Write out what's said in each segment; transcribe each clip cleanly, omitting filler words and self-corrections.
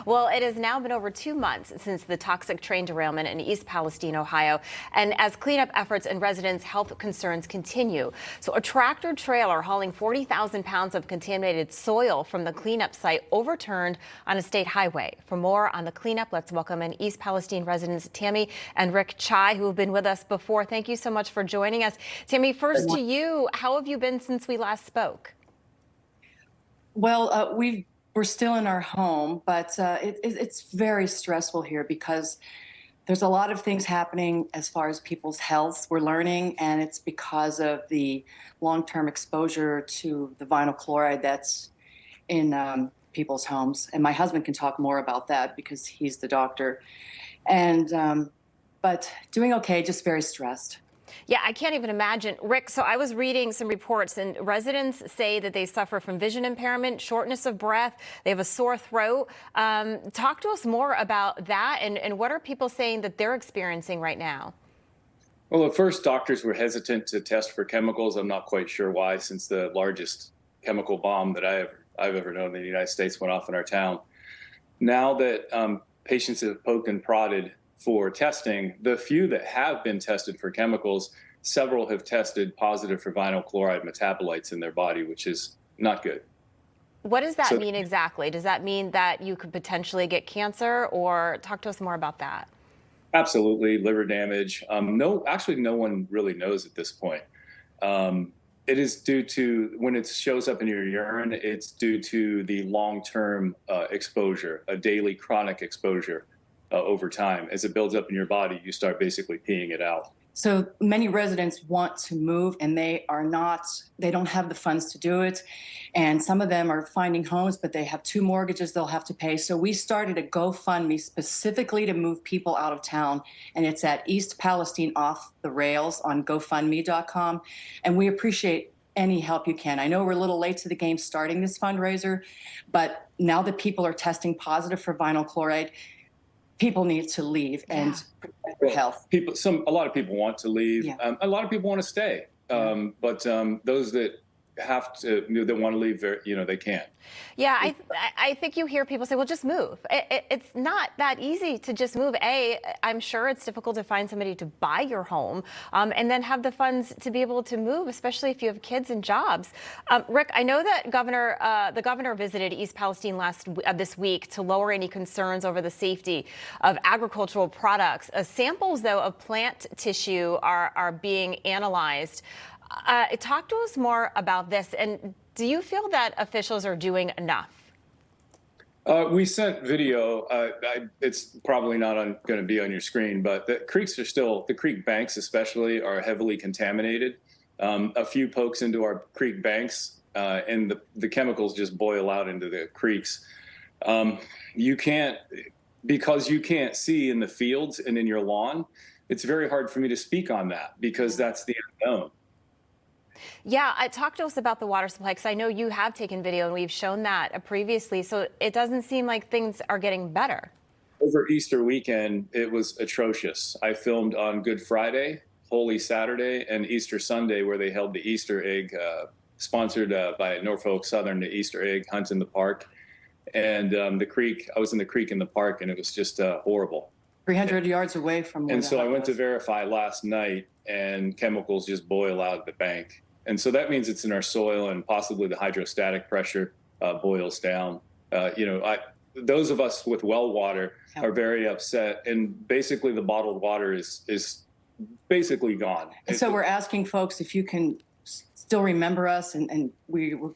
Well, it has now been over 2 months since the toxic train derailment in East Palestine, Ohio. And as cleanup efforts and residents' health concerns continue. So a tractor trailer hauling 40,000 pounds of contaminated soil from the cleanup site overturned on a state highway. For more on the cleanup, let's welcome in East Palestine residents Tammy and Rick Tsai, who have been with us before. Thank you so much for joining us. Tammy, first to you, how have you been since we last spoke? Well, we're still in our home, but it's very stressful here because there's a lot of things happening as far as people's health we're learning, and it's because of the long-term exposure to the vinyl chloride that's in people's homes. And my husband can talk more about that because he's the doctor. And but doing okay, just very stressed. Yeah, I can't even imagine. Rick, so I was reading some reports, and residents say that they suffer from vision impairment, shortness of breath, they have a sore throat. Talk to us more about that, and what are people saying that they're experiencing right now? Well, at first, doctors were hesitant to test for chemicals. I'm not quite sure why, since the largest chemical bomb that I've ever known in the United States went off in our town. Now that patients have poked and prodded for testing, the few that have been tested for chemicals, several have tested positive for vinyl chloride metabolites in their body, which is not good. What does that mean exactly? Does that mean that you could potentially get cancer, or talk to us more about that? Absolutely, liver damage. No, actually, no one really knows at this point. It is due to, when it shows up in your urine, it's due to the long-term exposure, a daily chronic exposure. Over time. As it builds up in your body, you start basically peeing it out. So many residents want to move, and they don't have the funds to do it. And some of them are finding homes, but they have 2 mortgages they'll have to pay. So we started a GoFundMe specifically to move people out of town. And it's at East Palestine Off the Rails on GoFundMe.com. And we appreciate any help you can. I know we're a little late to the game starting this fundraiser, but now that people are testing positive for vinyl chloride, people need to leave and protect their health. A lot of people want to leave. Yeah. A lot of people want to stay. But those that have to, that want to leave, they can't. Yeah, I think you hear people say, well, just move. It's not that easy to just move. I'm sure it's difficult to find somebody to buy your home and then have the funds to be able to move, especially if you have kids and jobs. Rick, I know that the governor visited East Palestine this week to lower any concerns over the safety of agricultural products. Samples, though, of plant tissue are being analyzed. Talk to us more about this, and do you feel that officials are doing enough? We sent video. It's probably not going to be on your screen, but the creeks are still, the creek banks especially, are heavily contaminated. A few pokes into our creek banks, and the chemicals just boil out into the creeks. Because you can't see in the fields and in your lawn, it's very hard for me to speak on that because that's the unknown. Yeah, talk to us about the water supply, because I know you have taken video and we've shown that previously, so it doesn't seem like things are getting better. Over Easter weekend, it was atrocious. I filmed on Good Friday, Holy Saturday, and Easter Sunday, where they held the Easter egg, sponsored by Norfolk Southern, the Easter egg hunt in the park. And the creek, I was in the creek in the park, and it was just horrible. 300 yards away from where And so I went to verify last night, and chemicals just boil out of the bank. And so that means it's in our soil, and possibly the hydrostatic pressure boils down. Those of us with well water are very upset, and basically the bottled water is basically gone. And so we're asking folks if you can still remember us, and we will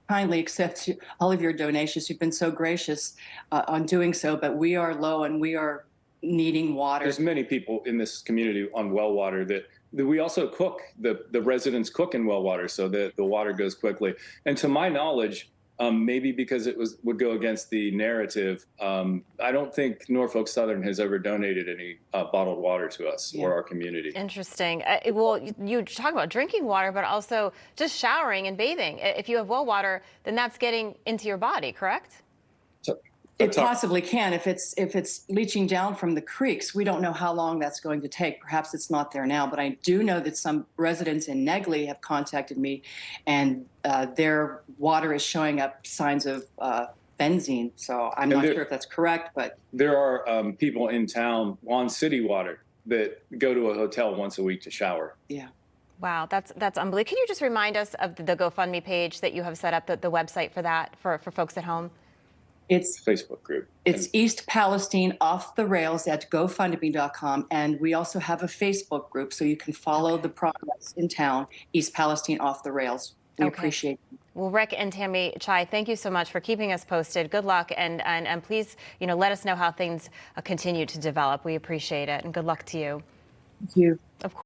kindly accept all of your donations. You've been so gracious on doing so, but we are low and we are needing water. There's many people in this community on well water that we also cook. The residents cook in well water, so that the water goes quickly. And to my knowledge, maybe because it would go against the narrative, I don't think Norfolk Southern has ever donated any bottled water to us or our community. Interesting. Well, you talk about drinking water, but also just showering and bathing. If you have well water, then that's getting into your body, correct? It possibly can. If it's leaching down from the creeks, we don't know how long that's going to take. Perhaps it's not there now, but I do know that some residents in Negley have contacted me, and their water is showing up signs of benzene. So I'm not sure if that's correct, but there are people in town on city water that go to a hotel once a week to shower. yeah. Wow, that's unbelievable. Can you just remind us of the GoFundMe page that you have set up, the website for that, for folks at home? It's Facebook group. It's East Palestine Off the Rails at GoFundMe.com. And we also have a Facebook group, so you can follow the progress in town, East Palestine Off the Rails. We appreciate it. Well, Rick and Tammy Tsai, thank you so much for keeping us posted. Good luck, and please, let us know how things continue to develop. We appreciate it, and good luck to you. Thank you. Of course.